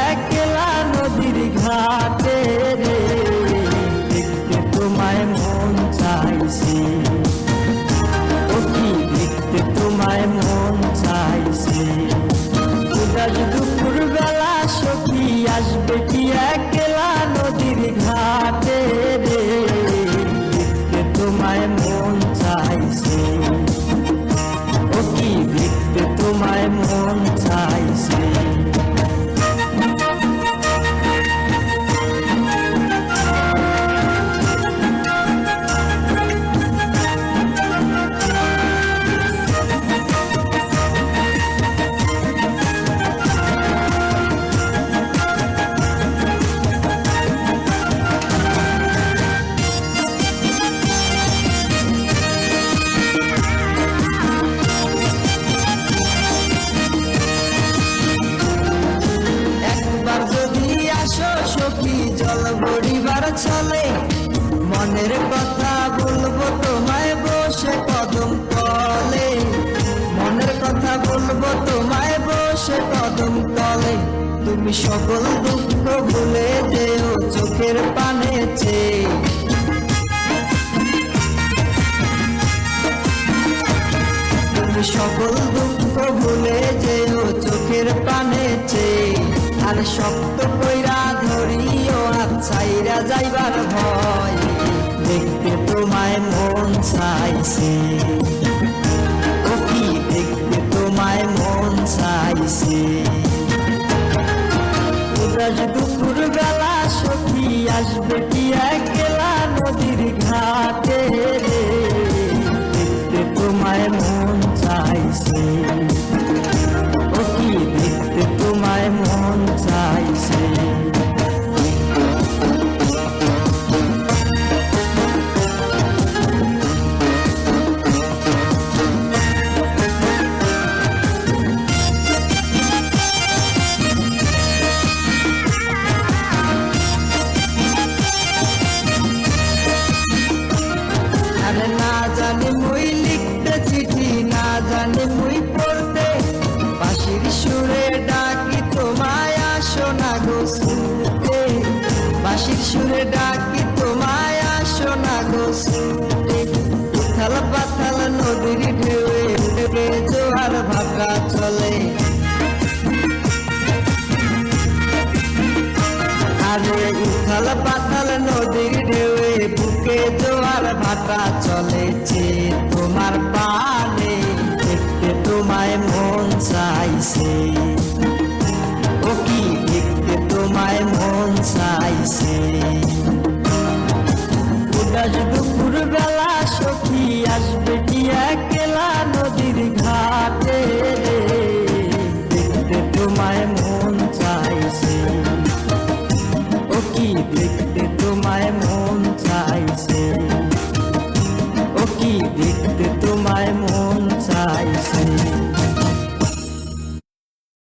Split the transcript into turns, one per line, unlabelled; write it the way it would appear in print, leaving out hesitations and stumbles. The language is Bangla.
একলা নদীর ঘাটে রে, দেখতে তোমায় মন চাইছে। ও কি দেখতে তোমায় মন চাইছে। উদাস দুপুর বেলা সখী আসবে কি একলা নদীর ঘাটে রে, দেখতে তোমায় মন চাইছে। ও কি দেখতে তোমায় মন চাইছে। সখী জল ভরিবার চলে, মনের কথা বলবো তোমায় বসে কদম তলে। মনের কথা বলবো তোমায় বসে কদম তলে। তুমি সকল দুঃখ ভুলে যেও চোখের পানে চেয়ে। তুমি সকল দুঃখ ভুলে যেও চোখের পানে চেয়ে। আর শক্ত কইরা ধরিও হাত ছাইরা যাইবার ভয়, দেখতে তোমায় মন চাইছে। ও কি দেখতে তোমায় মন চাইছে। উদাস দুপুর বেলা সখী আসবে কি একলা নদীর ঘাটে রে, দেখতে তোমায় মন চাইছে। ও কি দেখতে তোমায় মন চাইছে। আরে না জানি মুই লিখতে চিঠি, না জানি মুই পড়তে, বাঁশির সুরে ডাকি তোমায় আসো না গো শুনতে। বাঁশির সুরে ডাকি তোমায় আসো না গো শুনতে। উথাল পাথাল নদীর ঢেউয়ে উঠবে জোয়ার ভাটা চলে। আরে উথাল পাথাল নদীর ঢেউয়ে বুকে জোয়ার ভাটা চলেছে তোমার পানে, দেখতে তোমায় মন চাইছে। ও কি দেখতে তোমায় মন চাইছে।